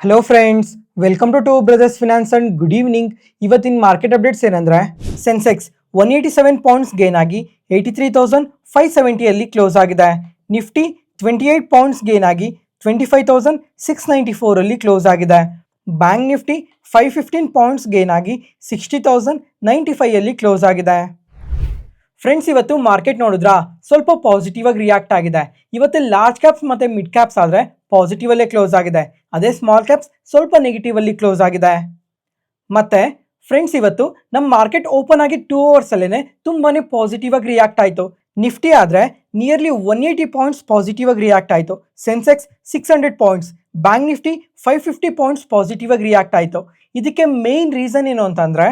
Hello friends, welcome to brothers finance and good evening. ಇವತ್ತಿನ market updates ಏನಂದ್ರೆ sensex 187 points gain ಆಗಿ 83,570 close ಆಗಿದೆ. Nifty 28 points gain ಆಗಿ 25,694 close ಆಗಿದೆ. Bank Nifty 515 points gain ಆಗಿ 60,095 close ಆಗಿದೆ. ಫ್ರೆಂಡ್ಸ್, ಇವತ್ತು ಮಾರ್ಕೆಟ್ ನೋಡಿದ್ರಾ ಸ್ವಲ್ಪ ಪಾಸಿಟಿವ್ ಆಗಿ ರಿಯಾಕ್ಟ್ ಆಗಿದೆ. ಇವತ್ತು ಲಾರ್ಜ್ ಕ್ಯಾಪ್ಸ್ ಮತ್ತೆ ಮಿಡ್ ಕ್ಯಾಪ್ಸ್ ಆದ್ರೆ ಪಾಸಿಟಿವ್ ಅಲ್ಲೇ ಕ್ಲೋಸ್ ಆಗಿದೆ. ಅದೇ ಸ್ಮಾಲ್ ಕ್ಯಾಪ್ಸ್ ಸ್ವಲ್ಪ ನೆಗೆಟಿವ್ ಅಲ್ಲಿ ಕ್ಲೋಸ್ ಆಗಿದೆ. ಮತ್ತೆ ಫ್ರೆಂಡ್ಸ್, ಇವತ್ತು ನಮ್ಮ ಮಾರ್ಕೆಟ್ ಓಪನ್ ಆಗಿ 2 ಅವರ್ಸ್ ಅಲ್ಲೇನೆ ತುಂಬಾನೇ ಪಾಸಿಟಿವ್ ಆಗಿ ರಿಯಾಕ್ಟ್ ಆಯಿತು. ನಿಫ್ಟಿ ಆದ್ರೆ ನಿಯರ್ಲಿ 180 ಪಾಯಿಂಟ್ಸ್ ಪಾಸಿಟಿವ್ ಆಗಿ ರಿಯಾಕ್ಟ್ ಆಯಿತು. Sensex 600 points, bank Nifty 550 points positive ಆಗಿ ರಿಯಾಕ್ಟ್ ಆಯಿತು. ಇದಕ್ಕೆ ಮೇನ್ ರೀಸನ್ ಏನು ಅಂತಂದ್ರೆ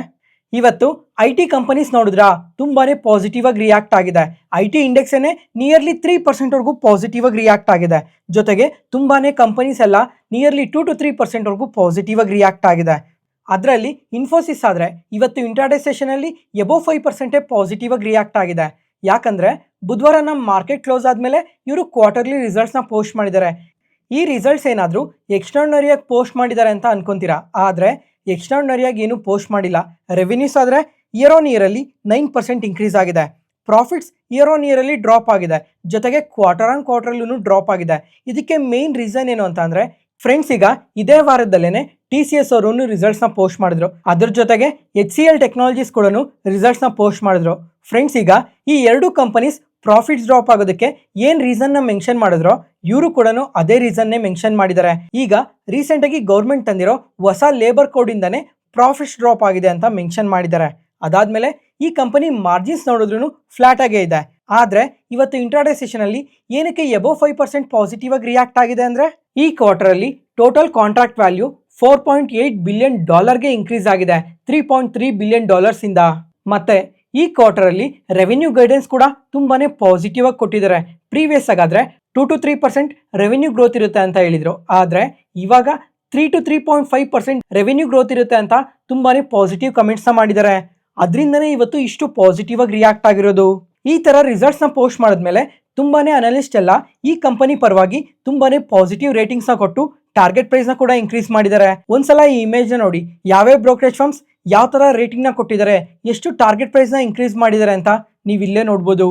ಇವತ್ತು IT ಕಂಪನೀಸ್ ನೋಡಿದ್ರಾ ತುಂಬಾನೇ ಪಾಸಿಟಿವ್ ಆಗಿ ರಿಯಾಕ್ಟ್ ಆಗಿದೆ. IT ಇಂಡೆಕ್ಸ್ ಏನೇ ನಿಯರ್ಲಿ 3% ವರೆಗೂ ಪಾಸಿಟಿವ್ ಆಗಿ ರಿಯಾಕ್ಟ್ ಆಗಿದೆ. ಜೊತೆಗೆ ತುಂಬಾನೇ ಕಂಪನೀಸ್ ಎಲ್ಲ ನಿಯರ್ಲಿ 2 to 3% ವರೆಗೂ ಪಾಸಿಟಿವ್ ಆಗಿ ರಿಯಾಕ್ಟ್ ಆಗಿದೆ. ಅದರಲ್ಲಿ ಇನ್ಫೋಸಿಸ್ ಆದ್ರೆ ಇವತ್ತು ಇಂಟ್ರಾಡೇ ಸೆಷನ್ ಅಲ್ಲಿ ಎಬೋವ್ 5% ಪಾಸಿಟಿವ್ ಆಗಿ ರಿಯಾಕ್ಟ್ ಆಗಿದೆ. ಯಾಕಂದ್ರೆ ಬುಧವಾರ ನಮ್ಮ ಮಾರ್ಕೆಟ್ ಕ್ಲೋಸ್ ಆದ್ಮೇಲೆ ಇವರು ಕ್ವಾರ್ಟರ್ಲಿ ರಿಸಲ್ಟ್ಸ್ ನ ಪೋಸ್ಟ್ ಮಾಡಿದ್ದಾರೆ. ಈ ರಿಸಲ್ಟ್ಸ್ ಏನಾದರೂ ಎಕ್ಸ್ಟ್ರಾರ್ಡಿನರಿಯಾಗಿ ಪೋಸ್ಟ್ ಮಾಡಿದ್ದಾರೆ ಅಂತ ಅನ್ಕೊಂತೀರಾ, ಆದರೆ ಎಕ್ಸ್ಟ್ರಾರ್ಡಿನರಿಯಾಗಿ ಏನು ಪೋಸ್ಟ್ ಮಾಡಿಲ್ಲ. ರೆವಿನ್ಯೂಸ್ ಆದರೆ ಇಯರ್ ಆನ್ ಇಯರ್ ಅಲ್ಲಿ 9% ಇನ್ಕ್ರೀಸ್ ಆಗಿದೆ. ಪ್ರಾಫಿಟ್ಸ್ ಇಯರ್ ಆನ್ ಇಯರ್ ಅಲ್ಲಿ ಡ್ರಾಪ್ ಆಗಿದೆ. ಜೊತೆಗೆ ಕ್ವಾರ್ಟರ್ ಆನ್ ಕ್ವಾರ್ಟರ್ಲೂ ಡ್ರಾಪ್ ಆಗಿದೆ. ಇದಕ್ಕೆ ಮೇನ್ ರೀಸನ್ ಏನು ಅಂತಂದ್ರೆ ಫ್ರೆಂಡ್ಸ್, ಈಗ ಇದೇ ವಾರದಲ್ಲೇನೆ TCS ಅವರು ರಿಸಲ್ಟ್ಸ್ನ ಪೋಸ್ಟ್ ಮಾಡಿದ್ರು. ಅದ್ರ ಜೊತೆಗೆ HCL ಟೆಕ್ನಾಲಜೀಸ್ ಕೂಡ ರಿಸಲ್ಟ್ಸ್ನ ಪೋಸ್ಟ್ ಮಾಡಿದ್ರು. ಫ್ರೆಂಡ್ಸ್, ಈಗ ಈ ಎರಡು ಕಂಪನೀಸ್ ಪ್ರಾಫಿಟ್ಸ್ ಡ್ರಾಪ್ ಆಗೋದಕ್ಕೆ ಏನ್ ರೀಸನ್ನ ಮೆನ್ಷನ್ ಮಾಡಿದ್ರು, ಇವರು ಕೂಡ ಅದೇ ರೀಸನ್ನೇ ಮೆನ್ಷನ್ ಮಾಡಿದ್ದಾರೆ. ಈಗ ರೀಸೆಂಟ್ ಆಗಿ ಗೌರ್ಮೆಂಟ್ ತಂದಿರೋ ಹೊಸ ಲೇಬರ್ ಕೋಡ್ ಇಂದಾನೆ ಪ್ರಾಫಿಟ್ಸ್ ಡ್ರಾಪ್ ಆಗಿದೆ ಅಂತ ಮೆನ್ಷನ್ ಮಾಡಿದ್ದಾರೆ. ಅದಾದ್ಮೇಲೆ ಈ ಕಂಪನಿ ಮಾರ್ಜಿನ್ಸ್ ನೋಡಿದ್ರು ಫ್ಲಾಟ್ ಆಗೇ ಇದೆ. ಆದ್ರೆ ಇವತ್ತು ಇಂಟ್ರಾಡೇ ಸೆಷನ್ ಅಲ್ಲಿ ಏನಕ್ಕೆ ಎಬೋವ್ 5% ಪಾಸಿಟಿವ್ ಆಗಿ ರಿಯಾಕ್ಟ್ ಆಗಿದೆ ಅಂದ್ರೆ ಈ ಕ್ವಾರ್ಟರ್ ಅಲ್ಲಿ total contract value $4.8 billion increase ಆಗಿದೆ 3.3 ಬಿಲಿಯನ್ ಇಂದ. ಮತ್ತೆ ಈ ಕ್ವಾರ್ಟರ್ ಅಲ್ಲಿ ರೆವೆನ್ಯೂ ಗೈಡೆನ್ಸ್ ಕೂಡ ತುಂಬಾನೇ ಪಾಸಿಟಿವ್ ಆಗಿ ಕೊಟ್ಟಿದ್ದಾರೆ. ಪ್ರೀವಿಯಸ್ ಆಗಾದ್ರೆ 2 to 3% ರೆವೆನ್ಯೂ ಗ್ರೋತ್ ಇರುತ್ತೆ ಅಂತ ಹೇಳಿದ್ರು. ಆದ್ರೆ ಇವಾಗ 3 to 3.5% ರೆವೆನ್ಯೂ ಗ್ರೋತ್ ಇರುತ್ತೆ ಅಂತ ತುಂಬಾನೇ ಪಾಸಿಟಿವ್ ಕಮೆಂಟ್ಸ್ ಮಾಡಿದ್ದಾರೆ. ಅದರಿಂದನೇ ಇವತ್ತು ಇಷ್ಟು ಪಾಸಿಟಿವ್ ಆಗಿ ರಿಯಾಕ್ಟ್ ಆಗಿರೋದು. ಈ ತರ ರಿಸಲ್ಟ್ಸ್ ನ ಪೋಸ್ಟ್ ಮಾಡಿದ್ಮೇಲೆ ತುಂಬಾನೇ ಅನಲಿಸ್ಟ್ ಎಲ್ಲ ಈ ಕಂಪನಿ ಪರವಾಗಿ ತುಂಬಾನೇ ಪಾಸಿಟಿವ್ ರೇಟಿಂಗ್ಸ್ ನ ಕೊಟ್ಟು ಟಾರ್ಗೆಟ್ ಪ್ರೈಸ್ ನ ಕೂಡ ಇನ್ಕ್ರೀಸ್ ಮಾಡಿದ್ದಾರೆ. ಒಂದ್ಸಲ ಈ ಇಮೇಜ್ ನ ನೋಡಿ, ಯಾವ್ಯಾವ ಬ್ರೋಕರೇಜ್ ಫರ್ಮ್ಸ್ ಯಾವ ತರ ರೇಟಿಂಗ್ ನ ಕೊಟ್ಟಿದ್ದಾರೆ, ಎಷ್ಟು ಟಾರ್ಗೆಟ್ ಪ್ರೈಸ್ ನ ಇನ್ಕ್ರೀಸ್ ಮಾಡಿದ್ದಾರೆ ಅಂತ ನೀವು ಇಲ್ಲೇ ನೋಡ್ಬೋದು.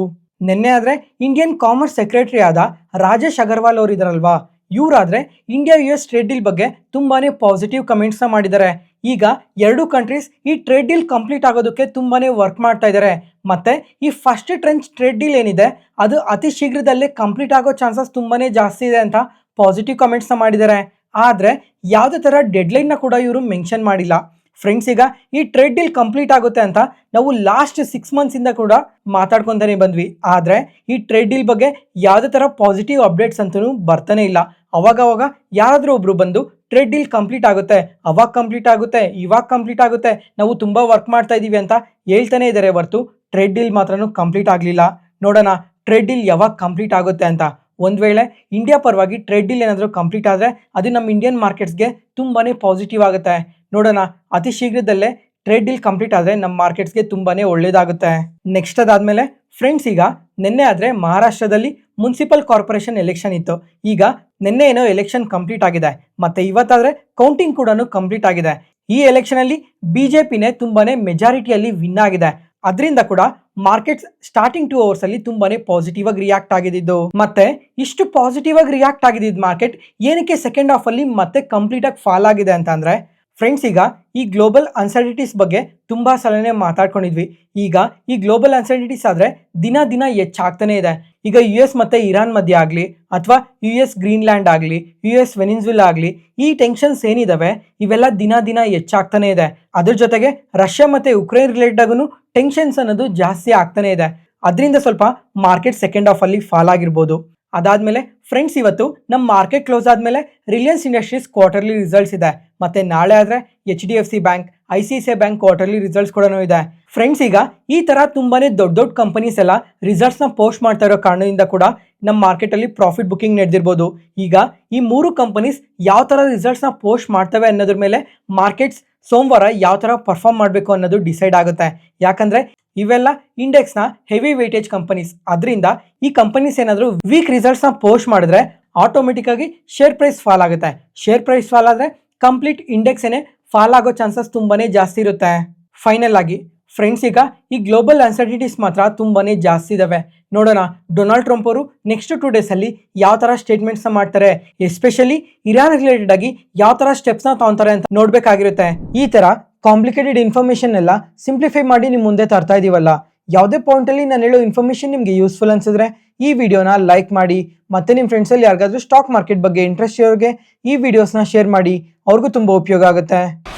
ನಿನ್ನೆ ಆದ್ರೆ ಇಂಡಿಯನ್ ಕಾಮರ್ಸ್ ಸೆಕ್ರೆಟರಿ ಆದ ರಾಜೇಶ್ ಅಗರ್ವಾಲ್ ಅವರು ಇದಾರಲ್ವಾ, ಇವರಾದ್ರೆ ಇಂಡಿಯಾ US ಟ್ರೇಡ್ ಡೀಲ್ ಬಗ್ಗೆ ತುಂಬಾನೇ ಪಾಸಿಟಿವ್ ಕಮೆಂಟ್ಸ್ ನ ಮಾಡಿದ್ದಾರೆ. ಈಗ ಎರಡು ಕಂಟ್ರೀಸ್ ಈ ಟ್ರೇಡ್ ಡೀಲ್ ಕಂಪ್ಲೀಟ್ ಆಗೋದಕ್ಕೆ ತುಂಬಾನೇ ವರ್ಕ್ ಮಾಡ್ತಾ ಇದ್ದಾರೆ. ಮತ್ತೆ ಈ ಫಸ್ಟ್ ಟ್ರೆಂಚ್ ಟ್ರೇಡ್ ಡೀಲ್ ಏನಿದೆ ಅದು ಅತಿ ಶೀಘ್ರದಲ್ಲೇ ಕಂಪ್ಲೀಟ್ ಆಗೋ ಚಾನ್ಸಸ್ ತುಂಬಾನೇ ಜಾಸ್ತಿ ಇದೆ ಅಂತ ಪಾಸಿಟಿವ್ ಕಮೆಂಟ್ಸ್ ನ ಮಾಡಿದ್ದಾರೆ. ಆದ್ರೆ ಯಾವುದೇ ತರ ಡೆಡ್ಲೈನ್ ನ ಕೂಡ ಇವರು ಮೆನ್ಷನ್ ಮಾಡಿಲ್ಲ. ಫ್ರೆಂಡ್ಸ್, ಈಗ ಈ ಟ್ರೇಡ್ ಡೀಲ್ ಕಂಪ್ಲೀಟ್ ಆಗುತ್ತೆ ಅಂತ ನಾವು ಲಾಸ್ಟ್ 6 months ಇಂದ ಕೂಡ ಮಾತಾಡ್ಕೊಂತಾನೆ ಬಂದ್ವಿ. ಆದ್ರೆ ಈ ಟ್ರೇಡ್ ಡೀಲ್ ಬಗ್ಗೆ ಯಾವುದೇ ತರ ಪಾಸಿಟಿವ್ ಅಪ್ಡೇಟ್ಸ್ ಅಂತೂ ಬರ್ತಾನೆ ಇಲ್ಲ. ಅವಾಗ ಯಾರಾದ್ರೂ ಒಬ್ರು ಬಂದು ಟ್ರೇಡ್ ಡೀಲ್ ಕಂಪ್ಲೀಟ್ ಆಗುತ್ತೆ, ಅವಾಗ ಕಂಪ್ಲೀಟ್ ಆಗುತ್ತೆ, ಇವಾಗ ಕಂಪ್ಲೀಟ್ ಆಗುತ್ತೆ, ನಾವು ತುಂಬಾ ವರ್ಕ್ ಮಾಡ್ತಾ ಇದೀವಿ ಅಂತ ಹೇಳ್ತಾನೆ ಇದ್ದಾರೆ ಹೊರತು ಟ್ರೇಡ್ ಡೀಲ್ ಮಾತ್ರನೂ ಕಂಪ್ಲೀಟ್ ಆಗಲಿಲ್ಲ. ನೋಡೋಣ ಟ್ರೇಡ್ ಡೀಲ್ ಯಾವಾಗ ಕಂಪ್ಲೀಟ್ ಆಗುತ್ತೆ ಅಂತ. ಒಂದ್ ವೇಳೆ ಇಂಡಿಯಾ ಪರವಾಗಿ ಟ್ರೇಡ್ ಡೀಲ್ ಏನಾದರೂ ಕಂಪ್ಲೀಟ್ ಆದ್ರೆ ಅದು ನಮ್ಮ ಇಂಡಿಯನ್ ಮಾರ್ಕೆಟ್ಸ್ಗೆ ತುಂಬಾನೇ ಪಾಸಿಟಿವ್ ಆಗುತ್ತೆ. ನೋಡೋಣ, ಅತಿ ಶೀಘ್ರದಲ್ಲೇ ಟ್ರೇಡ್ ಡೀಲ್ ಕಂಪ್ಲೀಟ್ ಆದ್ರೆ ನಮ್ಮ ಮಾರ್ಕೆಟ್ಸ್ಗೆ ತುಂಬಾನೇ ಒಳ್ಳೇದಾಗುತ್ತೆ. ನೆಕ್ಸ್ಟ್ ಅದಾದ್ಮೇಲೆ ಫ್ರೆಂಡ್ಸ್, ಈಗ ನಿನ್ನೆ ಆದ್ರೆ ಮಹಾರಾಷ್ಟ್ರದಲ್ಲಿ ಮುನ್ಸಿಪಲ್ ಕಾರ್ಪೊರೇಷನ್ ಎಲೆಕ್ಷನ್ ಇತ್ತು. ಈಗ ನಿನ್ನೆ ಏನೋ ಎಲೆಕ್ಷನ್ ಕಂಪ್ಲೀಟ್ ಆಗಿದೆ. ಮತ್ತೆ ಇವತ್ತಾದ್ರೆ ಕೌಂಟಿಂಗ್ ಕೂಡ ಕಂಪ್ಲೀಟ್ ಆಗಿದೆ. ಈ ಎಲೆಕ್ಷನ್ ಅಲ್ಲಿ ಬಿಜೆಪಿನೇ ತುಂಬಾನೇ ಮೆಜಾರಿಟಿಯಲ್ಲಿ ವಿನ್ ಆಗಿದೆ. ಅದರಿಂದ ಕೂಡ ಮಾರ್ಕೆಟ್ಸ್ ಸ್ಟಾರ್ಟಿಂಗ್ 2 ಅವರ್ಸ್ ಅಲ್ಲಿ ತುಂಬಾನೇ ಪಾಸಿಟಿವ್ ಆಗಿ ರಿಯಾಕ್ಟ್ ಆಗಿದ್ದು. ಮತ್ತೆ ಇಷ್ಟು ಪಾಸಿಟಿವ್ ಆಗಿ ರಿಯಾಕ್ಟ್ ಆಗಿದ್ದ ಮಾರ್ಕೆಟ್ ಏನಕ್ಕೆ ಸೆಕೆಂಡ್ ಹಾಫ್ ಅಲ್ಲಿ ಮತ್ತೆ ಕಂಪ್ಲೀಟ್ ಆಗಿ ಫಾಲ್ ಆಗಿದೆ ಅಂತ ಅಂದ್ರೆ ಫ್ರೆಂಡ್ಸ್, ಈಗ ಈ ಗ್ಲೋಬಲ್ ಅನ್ಸರ್ಟಿನೀಸ್ ಬಗ್ಗೆ ತುಂಬಾ ಸಲನೇ ಮಾತಾಡ್ಕೊಂಡಿದ್ವಿ. ಈಗ ಈ ಗ್ಲೋಬಲ್ ಅನ್ಸರ್ಟಿನೀಸ್ ಆದ್ರೆ ದಿನ ಹೆಚ್ಚಾಗ್ತಾನೆ ಇದೆ. ಈಗ US ಮತ್ತೆ ಇರಾನ್ ಮಧ್ಯೆ ಆಗ್ಲಿ ಅಥವಾ US ಗ್ರೀನ್ಲ್ಯಾಂಡ್ ಆಗ್ಲಿ, US ವೆನಿನ್ಸುಲಾ ಆಗ್ಲಿ, ಈ ಟೆನ್ಷನ್ಸ್ ಏನಿದಾವೆ ಇವೆಲ್ಲ ದಿನ ಹೆಚ್ಚಾಗ್ತಾನೆ ಇದೆ. ಅದ್ರ ಜೊತೆಗೆ ರಷ್ಯಾ ಮತ್ತೆ ಉಕ್ರೇನ್ ರಿಲೇಟೆಡ್ ಆಗೂ ಟೆನ್ಷನ್ಸ್ ಅನ್ನೋದು ಜಾಸ್ತಿ ಆಗ್ತಾನೆ ಇದೆ. ಅದರಿಂದ ಸ್ವಲ್ಪ ಮಾರ್ಕೆಟ್ ಸೆಕೆಂಡ್ ಹಾಫ್ ಅಲ್ಲಿ ಫಾಲ್ ಆಗಿರ್ಬೋದು. ಅದಾದ್ಮೇಲೆ ಫ್ರೆಂಡ್ಸ್, ಇವತ್ತು ನಮ್ಮ ಮಾರ್ಕೆಟ್ ಕ್ಲೋಸ್ ಆದ್ಮೇಲೆ ರಿಲಯನ್ಸ್ ಇಂಡಸ್ಟ್ರೀಸ್ ಕ್ವಾರ್ಟರ್ಲಿ ರಿಸಲ್ಟ್ಸ್ ಇದೆ. ಮತ್ತೆ ನಾಳೆ ಆದ್ರೆ HDFC bank, ICICI bank quarterly results ಕೂಡ ಇದೆ. ಫ್ರೆಂಡ್ಸ್, ಈಗ ಈ ತರ ತುಂಬಾನೇ ದೊಡ್ಡ ಕಂಪನೀಸ್ ಎಲ್ಲ ರಿಸಲ್ಟ್ಸ್ ನ ಪೋಸ್ಟ್ ಮಾಡ್ತಾ ಇರೋ ಕಾರಣದಿಂದ ಕೂಡ ನಮ್ಮ ಮಾರ್ಕೆಟ್ ಅಲ್ಲಿ ಪ್ರಾಫಿಟ್ ಬುಕಿಂಗ್ ನಡೆದಿರ್ಬೋದು. ಈಗ ಈ 3 ಕಂಪನೀಸ್ ಯಾವ ತರ ರಿಸಲ್ಟ್ಸ್ ನ ಪೋಸ್ಟ್ ಮಾಡ್ತವೆ ಅನ್ನೋದ್ರ ಮೇಲೆ ಮಾರ್ಕೆಟ್ಸ್ ಸೋಮವಾರ ಯಾವ ತರ ಪರ್ಫಾರ್ಮ್ ಮಾಡಬೇಕು ಅನ್ನೋದು ಡಿಸೈಡ್ ಆಗುತ್ತೆ. ಯಾಕಂದ್ರೆ ಇವೆಲ್ಲ ಇಂಡೆಕ್ಸ್ ನ ಹೆವಿ ವೇಟೇಜ್ ಕಂಪನೀಸ್. ಅದರಿಂದ ಈ ಕಂಪನೀಸ್ ಏನಾದರೂ ವೀಕ್ ರಿಸಲ್ಟ್ಸ್ ನ ಪೋಸ್ಟ್ ಮಾಡಿದ್ರೆ ಆಟೋಮೆಟಿಕ್ ಆಗಿ ಶೇರ್ ಪ್ರೈಸ್ ಫಾಲ್ ಆಗುತ್ತೆ. ಶೇರ್ ಪ್ರೈಸ್ ಫಾಲ್ ಆದ್ರೆ ಕಂಪ್ಲೀಟ್ ಇಂಡೆಕ್ಸ್ ಏನೇ ಫಾಲ್ ಆಗೋ ಚಾನ್ಸಸ್ ತುಂಬಾನೇ ಜಾಸ್ತಿ ಇರುತ್ತೆ. ಫೈನಲ್ ಆಗಿ ಫ್ರೆಂಡ್ಸ್, ಈಗ ಈ ಗ್ಲೋಬಲ್ ಅನ್ಸರ್ಟಿನಿಟೀಸ್ ಮಾತ್ರ ತುಂಬಾನೇ ಜಾಸ್ತಿ ಇದಾವೆ. ನೋಡೋಣ ಡೊನಾಲ್ಡ್ ಟ್ರಂಪ್ ಅವರು ನೆಕ್ಸ್ಟ್ 2 days ಅಲ್ಲಿ ಯಾವ ತರ ಸ್ಟೇಟ್ಮೆಂಟ್ಸ್ ಮಾಡ್ತಾರೆ, ಎಸ್ಪೆಷಲಿ ಇರಾನ್ ರಿಲೇಟೆಡ್ ಆಗಿ ಯಾವ ತರ ಸ್ಟೆಪ್ಸ್ ನ ತಗೊಂತಾರೆ ಅಂತ ನೋಡ್ಬೇಕಾಗಿರುತ್ತೆ. ಈ ತರ ಕಾಂಪ್ಲಿಕೇಟೆಡ್ ಇನ್ಫಾರ್ಮೇಶನ್ ಎಲ್ಲ ಸಿಂಪ್ಲಿಫೈ ಮಾಡಿ ನಿಮ್ ಮುಂದೆ ತರ್ತಾ ಇದೀವಲ್ಲ. ಯಾವುದೇ ಪಾಯಿಂಟ್ ಅಲ್ಲಿ ನಾನು ಹೇಳೋ ಇನ್ಫಾರ್ಮೇಶನ್ ನಿಮ್ಗೆ ಯೂಸ್ಫುಲ್ ಅನ್ಸಿದ್ರೆ ಈ ವಿಡಿಯೋನ ಲೈಕ್ ಮಾಡಿ, ಮತ್ತೆ ನಿಮ್ಮ ಫ್ರೆಂಡ್ಸ್ ಅಲ್ಲಿ ಯಾರಿಗಾದ್ರೂ ಸ್ಟಾಕ್ ಮಾರ್ಕೆಟ್ ಬಗ್ಗೆ ಇಂಟ್ರೆಸ್ಟ್ ಇರೋರಿಗೆ ಈ ವಿಡಿಯೋಸ್ನ ಶೇರ್ ಮಾಡಿ, ಅವ್ರಿಗೂ ತುಂಬಾ ಉಪಯೋಗ ಆಗುತ್ತೆ.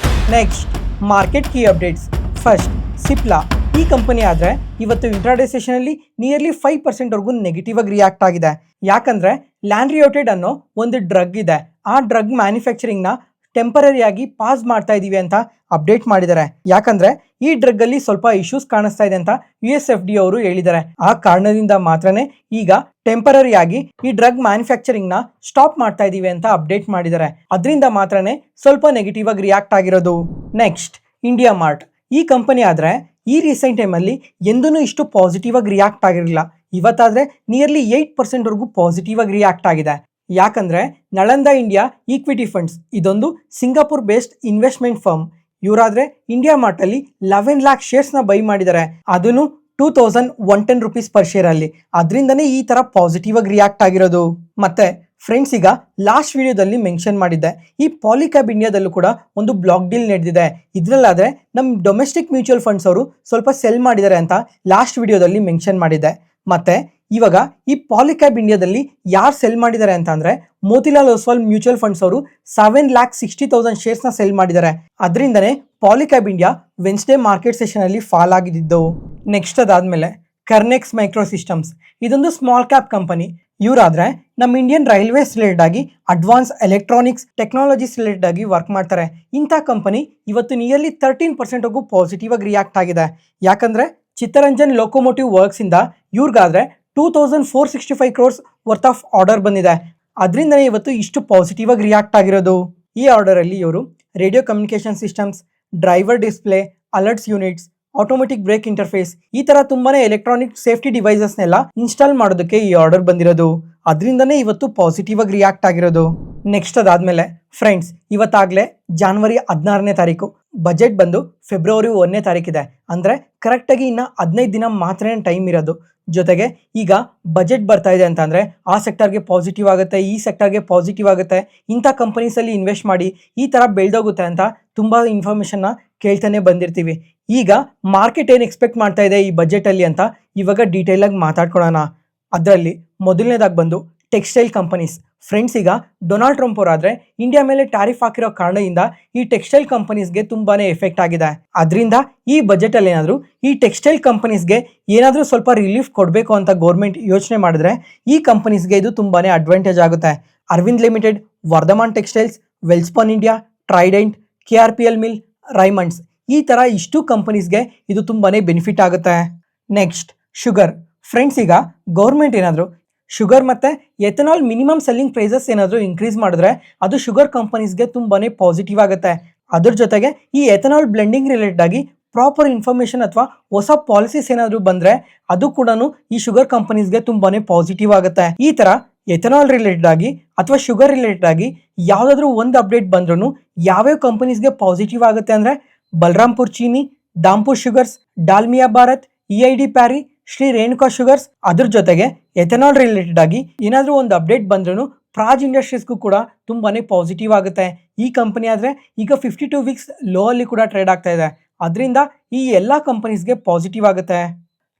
Next market key updates. First Cipla ಈ ಕಂಪನಿ ಆದ್ರೆ ಇವತ್ತು ಇಂಟ್ರಾಡೇ ಸೆಷನ್ ಅಲ್ಲಿ ನಿಯರ್ಲಿ 5% ವರೆಗೂ ನೆಗೆಟಿವ್ ಆಗಿ ರಿಯಾಕ್ಟ್ ಆಗಿದೆ. ಯಾಕಂದ್ರೆ ಲ್ಯಾಂಡ್ರಿಯೋಟೆಡ್ ಅನ್ನೋ ಒಂದು ಡ್ರಗ್ ಇದೆ, ಆ ಡ್ರಗ್ ಮ್ಯಾನುಫ್ಯಾಕ್ಚರಿಂಗ್ ನ ಟೆಂಪರರಿ ಆಗಿ ಪಾಸ್ ಮಾಡ್ತಾ ಇದೀವಿ ಅಂತ ಅಪ್ಡೇಟ್ ಮಾಡಿದ್ದಾರೆ. ಯಾಕಂದ್ರೆ ಈ ಡ್ರಗ್ ಅಲ್ಲಿ ಸ್ವಲ್ಪ ಇಶ್ಯೂಸ್ ಕಾಣಿಸ್ತಾ ಇದೆ ಅಂತ USFDA ಅವರು ಹೇಳಿದ್ದಾರೆ. ಆ ಕಾರಣದಿಂದ ಮಾತ್ರನೇ ಈಗ ಟೆಂಪರರಿ ಆಗಿ ಈ ಡ್ರಗ್ ಮ್ಯಾನುಫ್ಯಾಕ್ಚರಿಂಗ್ ನ ಸ್ಟಾಪ್ ಮಾಡ್ತಾ ಇದೀವಿ ಅಂತ ಅಪ್ಡೇಟ್ ಮಾಡಿದ್ದಾರೆ. ಅದರಿಂದ ಮಾತ್ರನೇ ಸ್ವಲ್ಪ ನೆಗೆಟಿವ್ ಆಗಿ ರಿಯಾಕ್ಟ್ ಆಗಿರೋದು. ನೆಕ್ಸ್ಟ್ ಇಂಡಿಯಾ ಮಾರ್ಟ್ ಈ ಕಂಪನಿ ಆದ್ರೆ ಈ ರೀಸೆಂಟ್ ಟೈಮ್ ಅಲ್ಲಿ ಎಂದೂ ಇಷ್ಟು ಪಾಸಿಟಿವ್ ಆಗಿ ರಿಯಾಕ್ಟ್ ಆಗಿರಲಿಲ್ಲ. ಇವತ್ತಾದ್ರೆ ನಿಯರ್ಲಿ 8% ವರೆಗೂ ಪಾಸಿಟಿವ್ ಆಗಿ ರಿಯಾಕ್ಟ್ ಆಗಿದೆ. ಯಾಕಂದ್ರೆ ನಳಂದ ಇಂಡಿಯಾ ಈಕ್ವಿಟಿ ಫಂಡ್ಸ್ ಇದೊಂದು ಸಿಂಗಾಪುರ್ ಬೇಸ್ಡ್ ಇನ್ವೆಸ್ಟ್ಮೆಂಟ್ ಫರ್ಮ್. ಇವರಾದ್ರೆ ಇಂಡಿಯಾ ಮಾರ್ಟ್ ಅಲ್ಲಿ 11 lakh ಶೇರ್ಸ್ ನ ಬೈ ಮಾಡಿದ್ದಾರೆ, ಅದನ್ನು 2110 rupees ಪರ್ ಶೇರ್ ಅಲ್ಲಿ. ಅದರಿಂದನೇ ಈ ತರ ಪಾಸಿಟಿವ್ ಆಗಿ ರಿಯಾಕ್ಟ್ ಆಗಿರೋದು. ಮತ್ತೆ ಫ್ರೆಂಡ್ಸ್, ಈಗ ಲಾಸ್ಟ್ ವಿಡಿಯೋದಲ್ಲಿ ಮೆನ್ಷನ್ ಮಾಡಿದ್ದೆ, ಈ ಪಾಲಿಕ್ಯಾಬ್ ಇಂಡಿಯಾದಲ್ಲೂ ಕೂಡ ಒಂದು ಬ್ಲಾಕ್ ಡೀಲ್ ನಡೆದಿದೆ. ಇದ್ರಲ್ಲಾದ್ರೆ ನಮ್ಮ ಡೊಮೆಸ್ಟಿಕ್ ಮ್ಯೂಚುವಲ್ ಫಂಡ್ಸ್ ಅವರು ಸ್ವಲ್ಪ ಸೆಲ್ ಮಾಡಿದ್ದಾರೆ ಅಂತ ಲಾಸ್ಟ್ ವಿಡಿಯೋದಲ್ಲಿ ಮೆನ್ಷನ್ ಮಾಡಿದ್ದೆ. ಮತ್ತೆ ಇವಾಗ ಈ ಪಾಲಿಕ್ಯಾಬ್ ಇಂಡಿಯಾದಲ್ಲಿ ಯಾರು ಸೆಲ್ ಮಾಡಿದ್ದಾರೆ ಅಂತ ಅಂದ್ರೆ ಮೋತಿಲಾಲ್ ಓಸ್ವಾಲ್ ಮ್ಯೂಚುವಲ್ ಫಂಡ್ಸ್ ಅವರು 7,60,000 ಶೇರ್ಸ್ ನ ಸೆಲ್ ಮಾಡಿದ್ದಾರೆ. ಅದರಿಂದನೇ Polycab India Wednesday market session ಅಲ್ಲಿ ಫಾಲ್ ಆಗಿದ್ದು. ನೆಕ್ಸ್ಟ್ ಅದಾದ್ಮೇಲೆ ಕರ್ನೆಕ್ಸ್ ಮೈಕ್ರೋ ಸಿಸ್ಟಮ್ಸ್ ಇದೊಂದು ಸ್ಮಾಲ್ ಕ್ಯಾಪ್ ಕಂಪನಿ. ಇವರಾದ್ರೆ ನಮ್ಮ ಇಂಡಿಯನ್ ರೈಲ್ವೇಸ್ ರಿಲೇಟೆಡ್ ಆಗಿ ಅಡ್ವಾನ್ಸ್ ಎಲೆಕ್ಟ್ರಾನಿಕ್ಸ್ ಟೆಕ್ನಾಲಜೀಸ್ ರಿಲೇಟೆಡ್ ಆಗಿ ವರ್ಕ್ ಮಾಡ್ತಾರೆ. ಇಂಥ ಕಂಪನಿ ಇವತ್ತು ನಿಯರ್ಲಿ 13% ವರೆಗೂ ಪಾಸಿಟಿವ್ ಆಗಿ ರಿಯಾಕ್ಟ್ ಆಗಿದೆ. ಯಾಕಂದ್ರೆ ಚಿತ್ತರಂಜನ್ ಲೋಕೋಮೋಟಿವ್ ವರ್ಕ್ಸ್ ಇಂದ ಇವ್ರಿಗಾದ್ರೆ 2,465 crores ವರ್ತ್ ಆಫ್ ಆರ್ಡರ್ ಬಂದಿದೆ. ಅದರಿಂದನೇ ಇವತ್ತು ಇಷ್ಟು ಪಾಸಿಟಿವ್ ಆಗಿ ರಿಯಾಕ್ಟ್ ಆಗಿರೋದು. ಈ ಆರ್ಡರ್ ಅಲ್ಲಿ ಇವರು radio communication systems, driver display, alerts units, automatic brake interface ಈ ತರ ತುಂಬಾನೇ ಎಲೆಕ್ಟ್ರಾನಿಕ್ ಸೇಫ್ಟಿ ಡಿವೈಸಸ್ನೆಲ್ಲ ಇನ್ಸ್ಟಾಲ್ ಮಾಡೋದಕ್ಕೆ ಈ ಆರ್ಡರ್ ಬಂದಿರೋದು. ಅದರಿಂದನೇ ಇವತ್ತು ಪಾಸಿಟಿವ್ ಆಗಿ ರಿಯಾಕ್ಟ್ ಆಗಿರೋದು. ನೆಕ್ಸ್ಟ್ ಅದಾದ್ಮೇಲೆ ಫ್ರೆಂಡ್ಸ್, ಇವತ್ತಾಗಲೇ ಜನವರಿ 16ನೇ ತಾರೀಕು, ಬಜೆಟ್ ಬಂದು ಫೆಬ್ರವರಿ 1ನೇ ತಾರೀಕಿದೆ. ಅಂದರೆ ಕರೆಕ್ಟಾಗಿ ಇನ್ನು 15 ದಿನ ಮಾತ್ರ ಟೈಮ್ ಇರೋದು. ಜೊತೆಗೆ ಈಗ ಬಜೆಟ್ ಬರ್ತಾ ಇದೆ ಅಂತಂದರೆ ಆ ಸೆಕ್ಟರ್ಗೆ ಪಾಸಿಟಿವ್ ಆಗುತ್ತೆ, ಈ ಸೆಕ್ಟರ್ಗೆ ಪಾಸಿಟಿವ್ ಆಗುತ್ತೆ, ಇಂಥ ಕಂಪನೀಸಲ್ಲಿ ಇನ್ವೆಸ್ಟ್ ಮಾಡಿ ಈ ಥರ ಬೆಳೆದೋಗುತ್ತೆ ಅಂತ ತುಂಬ ಇನ್ಫಾರ್ಮೇಷನ್ನ ಕೇಳ್ತಾನೆ ಬಂದಿರ್ತೀವಿ. ಈಗ ಮಾರ್ಕೆಟ್ ಏನು ಎಕ್ಸ್ಪೆಕ್ಟ್ ಮಾಡ್ತಾ ಇದೆ ಈ ಬಜೆಟಲ್ಲಿ ಅಂತ ಇವಾಗ ಡೀಟೇಲಾಗಿ ಮಾತಾಡ್ಕೊಳ್ಳೋಣ. ಅದರಲ್ಲಿ ಮೊದಲನೇದಾಗಿ ಬಂದು ಟೆಕ್ಸ್ಟೈಲ್ ಕಂಪನೀಸ್. ಫ್ರೆಂಡ್ಸ್, ಈಗ ಡೊನಾಲ್ಡ್ ಟ್ರಂಪ್ ಅವರಾದ್ರೆ ಇಂಡಿಯಾ ಮೇಲೆ ಟ್ಯಾರಿಫ್ ಹಾಕಿರೋ ಕಾರಣದಿಂದ ಈ ಟೆಕ್ಸ್ಟೈಲ್ ಕಂಪನೀಸ್ಗೆ ತುಂಬಾನೇ ಎಫೆಕ್ಟ್ ಆಗಿದೆ. ಅದರಿಂದ ಈ ಬಜೆಟ್ ಅಲ್ಲಿ ಏನಾದರೂ ಈ ಟೆಕ್ಸ್ಟೈಲ್ ಕಂಪನೀಸ್ಗೆ ಏನಾದರೂ ಸ್ವಲ್ಪ ರಿಲೀಫ್ ಕೊಡಬೇಕು ಅಂತ ಗೌರ್ಮೆಂಟ್ ಯೋಚನೆ ಮಾಡಿದ್ರೆ ಈ ಕಂಪನೀಸ್ಗೆ ಇದು ತುಂಬಾನೇ ಅಡ್ವಾಂಟೇಜ್ ಆಗುತ್ತೆ. Arvind limited, Vardhman textiles, Welspun India, Trident, KRPL mill, Raymonds ಈ ತರ ಇಷ್ಟು ಕಂಪನೀಸ್ಗೆ ಇದು ತುಂಬಾನೇ ಬೆನಿಫಿಟ್ ಆಗುತ್ತೆ. Next sugar. ಫ್ರೆಂಡ್ಸ್, ಈಗ ಗೌರ್ಮೆಂಟ್ ಏನಾದರೂ ಶುಗರ್ ಮತ್ತು ethanol minimum selling prices increase ಇನ್ಕ್ರೀಸ್ ಮಾಡಿದ್ರೆ ಅದು ಶುಗರ್ ಕಂಪನೀಸ್ಗೆ ತುಂಬಾನೇ ಪಾಸಿಟಿವ್ ಆಗುತ್ತೆ. ಅದ್ರ ಜೊತೆಗೆ ಈ ಎಥನಾಲ್ ಬ್ಲೆಂಡಿಂಗ್ ರಿಲೇಟೆಡ್ ಆಗಿ ಪ್ರಾಪರ್ ಇನ್ಫಾರ್ಮೇಷನ್ ಅಥವಾ ಹೊಸ ಪಾಲಿಸೀಸ್ ಏನಾದರೂ ಬಂದರೆ ಅದು ಕೂಡ ಈ ಶುಗರ್ ಕಂಪನೀಸ್ಗೆ ತುಂಬಾನೇ ಪಾಸಿಟಿವ್ ಆಗುತ್ತೆ. ಈ ಥರ ಎಥನಾಲ್ ರಿಲೇಟೆಡ್ ಆಗಿ ಅಥವಾ ಶುಗರ್ ರಿಲೇಟೆಡ್ ಆಗಿ ಯಾವುದಾದ್ರೂ ಒಂದು ಅಪ್ಡೇಟ್ ಬಂದ್ರೂ ಯಾವ್ಯಾವ ಕಂಪನೀಸ್ಗೆ ಪಾಸಿಟಿವ್ ಆಗುತ್ತೆ ಅಂದರೆ Balrampur Chini, Dhampur sugars, Dalmia Bharat, EID Parry, Shree Renuka sugars. ಅದ್ರ ಜೊತೆಗೆ ಎಥನಾಲ್ ರಿಲೇಟೆಡ್ ಆಗಿ ಏನಾದರೂ ಒಂದು ಅಪ್ಡೇಟ್ ಬಂದ್ರೂ ಪ್ರಾಜ್ ಇಂಡಸ್ಟ್ರೀಸ್ಗೂ ಕೂಡ ತುಂಬಾನೇ ಪಾಸಿಟಿವ್ ಆಗುತ್ತೆ. ಈ ಕಂಪನಿ ಆದರೆ ಈಗ 52 ವೀಕ್ಸ್ ಲೋ ಅಲ್ಲಿ ಕೂಡ ಟ್ರೇಡ್ ಆಗ್ತಾ ಇದೆ. ಅದರಿಂದ ಈ ಎಲ್ಲ ಕಂಪನೀಸ್ಗೆ ಪಾಸಿಟಿವ್ ಆಗುತ್ತೆ.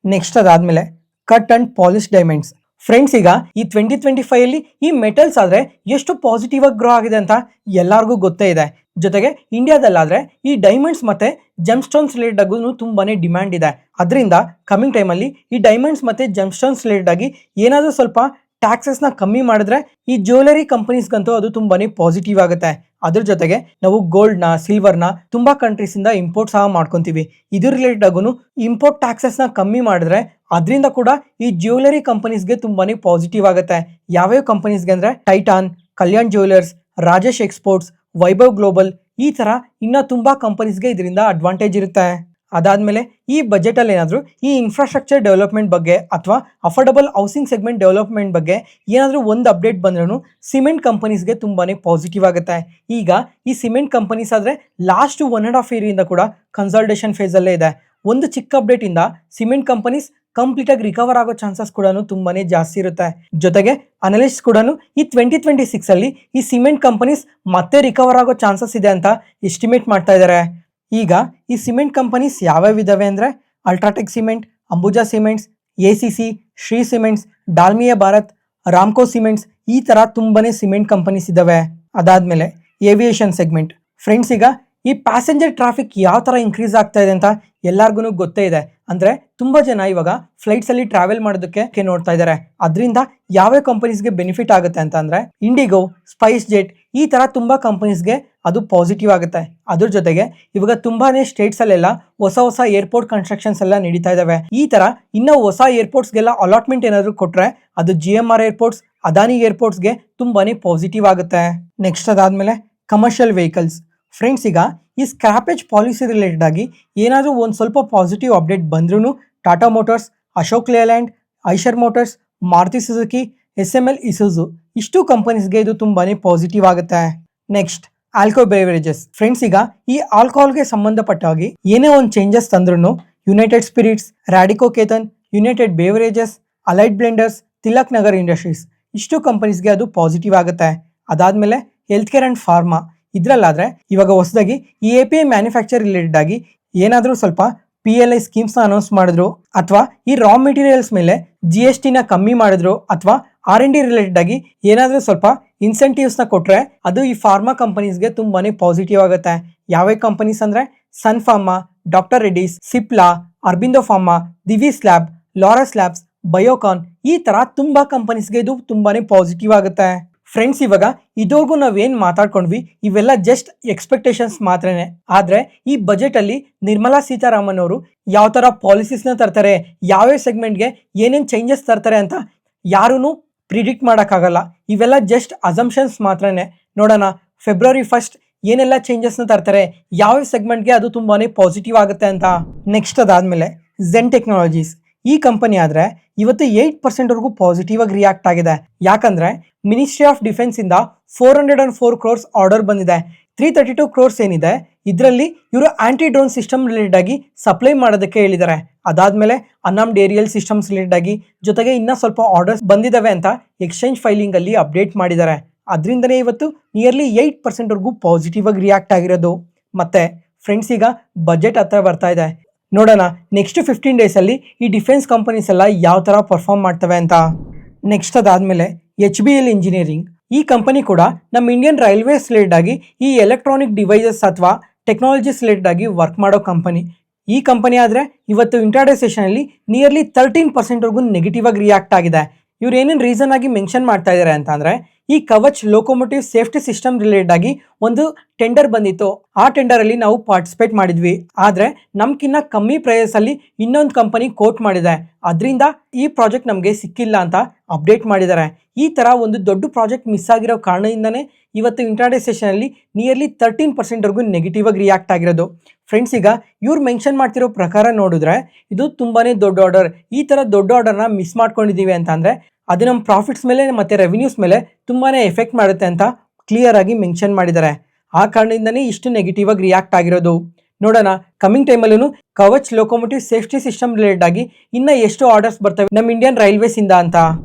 ನೆಕ್ಸ್ಟ್ ಅದಾದ್ಮೇಲೆ cut and polish diamonds. Friends, ಈಗ ಈ 2025 ಅಲ್ಲಿ ಈ ಮೆಟಲ್ಸ್ ಆದ್ರೆ ಎಷ್ಟು ಪಾಸಿಟಿವ್ ಆಗಿ ಗ್ರೋ ಆಗಿದೆ ಅಂತ ಎಲ್ಲರಿಗೂ ಗೊತ್ತೇ ಇದೆ. ಜೊತೆಗೆ ಇಂಡಿಯಾದಲ್ಲಾದ್ರೆ ಈ ಡೈಮಂಡ್ಸ್ ಮತ್ತೆ ಜೆಮ್ಸ್ಟೋನ್ಸ್ ರಿಲೇಟೆಡ್ ಆಗೂ ತುಂಬಾನೇ ಡಿಮ್ಯಾಂಡ್ ಇದೆ. ಅದರಿಂದ ಕಮಿಂಗ್ ಟೈಮಲ್ಲಿ ಈ ಡೈಮಂಡ್ಸ್ ಮತ್ತೆ ಜೆಮ್ಸ್ಟೋನ್ಸ್ ರಿಲೇಟೆಡ್ ಆಗಿ ಏನಾದರೂ ಸ್ವಲ್ಪ ಟ್ಯಾಕ್ಸಸ್ನ ಕಮ್ಮಿ ಮಾಡಿದ್ರೆ ಈ ಜ್ಯುವೆಲರಿ ಕಂಪನೀಸ್ಗಂತೂ ಅದು ತುಂಬಾನೇ ಪಾಸಿಟಿವ್ ಆಗುತ್ತೆ. ಅದ್ರ ಜೊತೆಗೆ ನಾವು ಗೋಲ್ಡ್ನ, ಸಿಲ್ವರ್ನ ತುಂಬಾ ಕಂಟ್ರೀಸಿಂದ ಇಂಪೋರ್ಟ್ ಸಹ ಮಾಡ್ಕೊತೀವಿ. ಇದ್ರ ರಿಲೇಟೆಡ್ ಆಗೂ ಇಂಪೋರ್ಟ್ ಟ್ಯಾಕ್ಸಸ್ನ ಕಮ್ಮಿ ಮಾಡಿದ್ರೆ ಅದರಿಂದ ಕೂಡ ಈ ಜ್ಯುವೆಲರಿ ಕಂಪನೀಸ್ಗೆ ತುಂಬಾನೇ ಪಾಸಿಟಿವ್ ಆಗುತ್ತೆ. ಯಾವ್ಯಾವ ಕಂಪನೀಸ್ಗೆ ಅಂದರೆ Titan, Kalyan jewellers, Rajesh exports, Vaibhav global ಈ ಥರ ಇನ್ನೂ ತುಂಬ ಕಂಪನೀಸ್ಗೆ ಇದರಿಂದ ಅಡ್ವಾಂಟೇಜ್ ಇರುತ್ತೆ. ಅದಾದಮೇಲೆ ಈ ಬಜೆಟಲ್ಲಿ ಏನಾದರೂ ಈ ಇನ್ಫ್ರಾಸ್ಟ್ರಕ್ಚರ್ ಡೆವಲಪ್ಮೆಂಟ್ ಬಗ್ಗೆ ಅಥವಾ ಅಫೋರ್ಡಬಲ್ ಹೌಸಿಂಗ್ ಸೆಗ್ಮೆಂಟ್ ಡೆವಲಪ್ಮೆಂಟ್ ಬಗ್ಗೆ ಏನಾದರೂ ಒಂದು ಅಪ್ಡೇಟ್ ಬಂದ್ರೂ ಸಿಮೆಂಟ್ ಕಂಪನೀಸ್ಗೆ ತುಂಬಾ ಪಾಸಿಟಿವ್ ಆಗುತ್ತೆ. ಈಗ ಈ ಸಿಮೆಂಟ್ ಕಂಪನೀಸ್ ಆದರೆ ಲಾಸ್ಟ್ 1.5 ಇಯರಿಂದ ಕೂಡ ಕನ್ಸಾಲ್ಟೇಷನ್ ಫೇಸಲ್ಲೇ ಇದೆ. ಒಂದು ಚಿಕ್ಕ ಅಪ್ಡೇಟಿಂದ ಸಿಮೆಂಟ್ ಕಂಪನೀಸ್ ಕಂಪ್ಲೀಟಾಗಿ ರಿಕವರ್ ಆಗೋ ಚಾನ್ಸಸ್ ಕೂಡ ತುಂಬಾ ಜಾಸ್ತಿ ಇರುತ್ತೆ. ಜೊತೆಗೆ ಅನಲಿಸ್ಟ್ ಕೂಡ ಈ 2026 ಈ ಸಿಮೆಂಟ್ ಕಂಪನೀಸ್ ಮತ್ತೆ ರಿಕವರ್ ಆಗೋ ಚಾನ್ಸಸ್ ಇದೆ ಅಂತ ಎಸ್ಟಿಮೇಟ್ ಮಾಡ್ತಾ ಇದ್ದಾರೆ. ಈಗ ಈ ಸಿಮೆಂಟ್ ಕಂಪನೀಸ್ ಯಾವ್ಯಾವ ಇದಾವೆ ಅಂದರೆ UltraTech cement, Ambuja cements, ACC, Shri cements, Dalmia Bharat, Ramco cements, ಈ ಥರ ತುಂಬಾ ಸಿಮೆಂಟ್ ಕಂಪನೀಸ್ ಇದ್ದಾವೆ. ಅದಾದಮೇಲೆ ಏವಿಯೇಷನ್ ಸೆಗ್ಮೆಂಟ್. ಫ್ರೆಂಡ್ಸ್, ಈಗ ಈ ಪ್ಯಾಸೆಂಜರ್ ಟ್ರಾಫಿಕ್ ಯಾವ ಥರ ಇನ್ಕ್ರೀಸ್ ಆಗ್ತಾ ಇದೆ ಅಂತ ಎಲ್ಲರಿಗೂ ಗೊತ್ತೇ ಇದೆ. ಅಂದರೆ ತುಂಬ ಜನ ಇವಾಗ ಫ್ಲೈಟ್ಸಲ್ಲಿ ಟ್ರಾವೆಲ್ ಮಾಡೋದಕ್ಕೆ ನೋಡ್ತಾ ಇದ್ದಾರೆ. ಅದರಿಂದ ಯಾವ ಕಂಪನೀಸ್ಗೆ ಬೆನಿಫಿಟ್ ಆಗುತ್ತೆ ಅಂತ ಅಂದರೆ ಇಂಡಿಗೋ, ಸ್ಪೈಸ್ ಜೆಟ್, ಈ ಥರ ತುಂಬ ಕಂಪನೀಸ್ಗೆ ಅದು ಪಾಸಿಟಿವ್ ಆಗುತ್ತೆ. ಅದ್ರ ಜೊತೆಗೆ ಇವಾಗ ತುಂಬಾ ಸ್ಟೇಟ್ಸಲ್ಲೆಲ್ಲ ಹೊಸ ಏರ್ಪೋರ್ಟ್ ಕನ್ಸ್ಟ್ರಕ್ಷನ್ಸ್ ಎಲ್ಲ ನಡೀತಾ ಇದ್ದಾವೆ. ಈ ಥರ ಇನ್ನೂ ಹೊಸ ಏರ್ಪೋರ್ಟ್ಸ್ಗೆಲ್ಲ ಅಲಾಟ್ಮೆಂಟ್ ಏನಾದರೂ ಕೊಟ್ಟರೆ ಅದು GMR ಏರ್ಪೋರ್ಟ್ಸ್, ಅದಾನಿ ಏರ್ಪೋರ್ಟ್ಸ್ಗೆ ತುಂಬಾ ಪಾಸಿಟಿವ್ ಆಗುತ್ತೆ. ನೆಕ್ಸ್ಟ್ ಅದಾದಮೇಲೆ ಕಮರ್ಷಿಯಲ್ ವೆಹಿಕಲ್ಸ್. ಫ್ರೆಂಡ್ಸ್, ಈಗ ಈ ಸ್ಕ್ರಾಪೇಜ್ ಪಾಲಿಸಿ ರಿಲೇಟೆಡ್ ಆಗಿ ಏನಾದರೂ ಒಂದು ಸ್ವಲ್ಪ ಪಾಸಿಟಿವ್ ಅಪ್ಡೇಟ್ ಬಂದ್ರೂ Tata motors, Ashok Leyland, Eicher motors, Maruti Suzuki, SML Isuzu ಇಷ್ಟು ಕಂಪನೀಸ್ಗೆ ಇದು ತುಂಬಾ ಪಾಸಿಟಿವ್ ಆಗುತ್ತೆ. Next ಆಲ್ಕೋ beverages. ಫ್ರೆಂಡ್ಸ್, ಈಗ ಈ ಆಲ್ಕೋಹಾಲ್ಗೆ ಸಂಬಂಧಪಟ್ಟ ಹಾಗೆ ಏನೇ ಒಂದು ಚೇಂಜಸ್ ತಂದ್ರೂ United spirits, Radico Ketan, United beverages, Alight blenders, Tilak Nagar industries ಇಷ್ಟು ಕಂಪನೀಸ್ಗೆ ಅದು ಪಾಸಿಟಿವ್ ಆಗುತ್ತೆ. ಅದಾದಮೇಲೆ ಹೆಲ್ತ್ ಕೇರ್ ಆ್ಯಂಡ್ ಫಾರ್ಮಾ. ಇದರಲ್ಲಾದರೆ ಇವಾಗ ಹೊಸದಾಗಿ ಈ API ಮ್ಯಾನುಫ್ಯಾಕ್ಚರ್ ರಿಲೇಟೆಡ್ ಆಗಿ ಏನಾದರೂ ಸ್ವಲ್ಪ PLI ಸ್ಕೀಮ್ಸ್ನ ಅನೌನ್ಸ್ ಮಾಡಿದ್ರು, ಅಥವಾ ಈ ರಾ ಮೆಟೀರಿಯಲ್ಸ್ ಮೇಲೆ GSTನ ಕಮ್ಮಿ ಮಾಡಿದ್ರು, ಅಥವಾ R&D ರಿಲೇಟೆಡ್ ಆಗಿ ಏನಾದರೂ ಸ್ವಲ್ಪ ಇನ್ಸೆಂಟಿವ್ಸ್ನ ಕೊಟ್ಟರೆ ಅದು ಈ ಫಾರ್ಮಾ ಕಂಪನೀಸ್ಗೆ ತುಂಬಾ ಪಾಸಿಟಿವ್ ಆಗುತ್ತೆ. ಯಾವ್ಯಾವ ಕಂಪನೀಸ್ ಅಂದರೆ Sun Pharma, doctor Reddy's, Cipla, Aurobindo pharma, Divi's lab, Laurus labs, Biocon, ಈ ಥರ ತುಂಬ ಕಂಪನೀಸ್ಗೆ ಇದು ತುಂಬಾ ಪಾಸಿಟಿವ್ ಆಗುತ್ತೆ. ಫ್ರೆಂಡ್ಸ್, ಇವಾಗ ಇದುವರೆಗೂ ನಾವೇನು ಮಾತಾಡ್ಕೊಂಡ್ವಿ ಇವೆಲ್ಲ ಜಸ್ಟ್ ಎಕ್ಸ್ಪೆಕ್ಟೇಷನ್ಸ್ ಮಾತ್ರನೇ. ಆದರೆ ಈ ಬಜೆಟಲ್ಲಿ ನಿರ್ಮಲಾ ಸೀತಾರಾಮನ್ ಅವರು ಯಾವ ಥರ ಪಾಲಿಸೀಸ್ನ ತರ್ತಾರೆ, ಯಾವ್ಯಾವ ಸೆಗ್ಮೆಂಟ್ಗೆ ಏನೇನು ಚೇಂಜಸ್ ತರ್ತಾರೆ ಅಂತ ಯಾರೂ ಪ್ರಿಡಿಕ್ಟ್ ಮಾಡೋಕ್ಕಾಗಲ್ಲ. ಇವೆಲ್ಲ ಜಸ್ಟ್ ಅಸಂಪ್ಷನ್ಸ್ ಮಾತ್ರನೇ. ನೋಡೋಣ February 1 ಏನೆಲ್ಲ ಚೇಂಜಸ್ನ ತರ್ತಾರೆ, ಯಾವ್ಯಾವ ಸೆಗ್ಮೆಂಟ್ಗೆ ಅದು ತುಂಬಾ ಪಾಸಿಟಿವ್ ಆಗುತ್ತೆ ಅಂತ. ನೆಕ್ಸ್ಟ್ ಅದಾದಮೇಲೆ ಝೆನ್ ಟೆಕ್ನಾಲಜೀಸ್. ಈ ಕಂಪನಿ ಆದರೆ ಇವತ್ತು 8% ಪಾಸಿಟಿವ್ ಆಗಿ ರಿಯಾಕ್ಟ್ ಆಗಿದೆ. ಯಾಕಂದರೆ ಮಿನಿಸ್ಟ್ರಿ ಆಫ್ ಡಿಫೆನ್ಸಿಂದ 404 crores ಆರ್ಡರ್ ಬಂದಿದೆ. 332 crores ಏನಿದೆ ಇದರಲ್ಲಿ ಇವರು ಆಂಟಿ ಡ್ರೋನ್ ಸಿಸ್ಟಮ್ ರಿಲೇಟೆಡ್ ಆಗಿ ಸಪ್ಲೈ ಮಾಡೋದಕ್ಕೆ ಹೇಳಿದ್ದಾರೆ. ಅದಾದಮೇಲೆ ಅನಾಮ್ಡ್ ಏರಿಯಲ್ ಸಿಸ್ಟಮ್ಸ್ ರಿಲೇಟೆಡ್ ಆಗಿ ಜೊತೆಗೆ ಇನ್ನೂ ಸ್ವಲ್ಪ ಆರ್ಡರ್ಸ್ ಬಂದಿದ್ದಾವೆ ಅಂತ ಎಕ್ಸ್ಚೇಂಜ್ ಫೈಲಿಂಗಲ್ಲಿ ಅಪ್ಡೇಟ್ ಮಾಡಿದ್ದಾರೆ. ಅದರಿಂದನೇ ಇವತ್ತು ನಿಯರ್ಲಿ 8% ಪಾಸಿಟಿವ್ ಆಗಿ ರಿಯಾಕ್ಟ್ ಆಗಿರೋದು. ಮತ್ತು ಫ್ರೆಂಡ್ಸ್, ಈಗ ಬಜೆಟ್ ಹತ್ರ ಬರ್ತಾ ಇದೆ. ನೋಡೋಣ ನೆಕ್ಸ್ಟ್ 15 ಡೇಸಲ್ಲಿ ಈ ಡಿಫೆನ್ಸ್ ಕಂಪನೀಸ್ ಎಲ್ಲ ಯಾವ ಥರ ಪರ್ಫಾರ್ಮ್ ಮಾಡ್ತವೆ ಅಂತ. ನೆಕ್ಸ್ಟ್ ಅದಾದಮೇಲೆ HBL ಇಂಜಿನಿಯರಿಂಗ್. ಈ ಕಂಪನಿ ಕೂಡ ನಮ್ಮ ಇಂಡಿಯನ್ ರೈಲ್ವೇಸ್ ರಿಲೇಟೆಡ್ ಆಗಿ ಈ ಎಲೆಕ್ಟ್ರಾನಿಕ್ ಡಿವೈಸಸ್ ಅಥವಾ ಟೆಕ್ನಾಲಜೀಸ್ ರಿಲೇಟೆಡ್ ಆಗಿ ವರ್ಕ್ ಮಾಡೋ ಕಂಪನಿ. ಈ ಕಂಪನಿ ಆದರೆ ಇವತ್ತು ಇಂಟ್ರಾಡೇ ಸೆಷನಲ್ಲಿ ನಿಯರ್ಲಿ 13% ನೆಗೆಟಿವ್ ಆಗಿ ರಿಯಾಕ್ಟ್ ಆಗಿದೆ. ಇವ್ರು ಏನೇನು ರೀಸನ್ ಆಗಿ ಮೆನ್ಷನ್ ಮಾಡ್ತಾ ಇದ್ದಾರೆ ಅಂತ ಅಂದರೆ ಈ Kavach locomotive safety system related ಆಗಿ ಒಂದು ಟೆಂಡರ್ ಬಂದಿತ್ತು. ಆ ಟೆಂಡರಲ್ಲಿ ನಾವು ಪಾರ್ಟಿಸಿಪೇಟ್ ಮಾಡಿದ್ವಿ. ಆದರೆ ನಮ್ಗಿನ್ನ ಕಮ್ಮಿ ಪ್ರೈಸಲ್ಲಿ ಇನ್ನೊಂದು ಕಂಪನಿ ಕೋಟ್ ಮಾಡಿದೆ. ಅದರಿಂದ ಈ ಪ್ರಾಜೆಕ್ಟ್ ನಮಗೆ ಸಿಕ್ಕಿಲ್ಲ ಅಂತ ಅಪ್ಡೇಟ್ ಮಾಡಿದ್ದಾರೆ. ಈ ಥರ ಒಂದು ದೊಡ್ಡ ಪ್ರಾಜೆಕ್ಟ್ ಮಿಸ್ ಆಗಿರೋ ಕಾರಣದಿಂದನೇ ಇವತ್ತು ಇಂಟ್ರಾಡೇ ಸೆಷನಲ್ಲಿ ನಿಯರ್ಲಿ 13% ನೆಗೆಟಿವ್ ಆಗಿ ರಿಯಾಕ್ಟ್ ಆಗಿರೋದು. ಫ್ರೆಂಡ್ಸ್, ಈಗ ಇವ್ರು ಮೆನ್ಷನ್ ಮಾಡ್ತಿರೋ ಪ್ರಕಾರ ನೋಡಿದ್ರೆ ಇದು ತುಂಬಾ ದೊಡ್ಡ ಆರ್ಡರ್. ಈ ಥರ ದೊಡ್ಡ ಆರ್ಡರ್ನ ಮಿಸ್ ಮಾಡ್ಕೊಂಡಿದ್ದೀವಿ ಅಂತ ಅಂದರೆ ಅದು ನಮ್ಮ ಪ್ರಾಫಿಟ್ಸ್ ಮೇಲೆ ಮತ್ತು ರೆವಿನ್ಯೂಸ್ ಮೇಲೆ ತುಂಬಾ ಎಫೆಕ್ಟ್ ಮಾಡುತ್ತೆ ಅಂತ ಕ್ಲಿಯರ್ ಆಗಿ ಮೆನ್ಷನ್ ಮಾಡಿದ್ದಾರೆ. ಆ ಕಾರಣದಿಂದನೇ ಇಷ್ಟು ನೆಗೆಟಿವ್ ಆಗಿ ರಿಯಾಕ್ಟ್ ಆಗಿರೋದು. ನೋಡೋಣ ಕಮಿಂಗ್ ಟೈಮಲ್ಲೂ Kavach locomotive safety system related ಆಗಿ ಇನ್ನೂ ಎಷ್ಟು ಆರ್ಡರ್ಸ್ ಬರ್ತವೆ ನಮ್ಮ ಇಂಡಿಯನ್ ರೈಲ್ವೇಸ್ ಇಂದ ಅಂತ.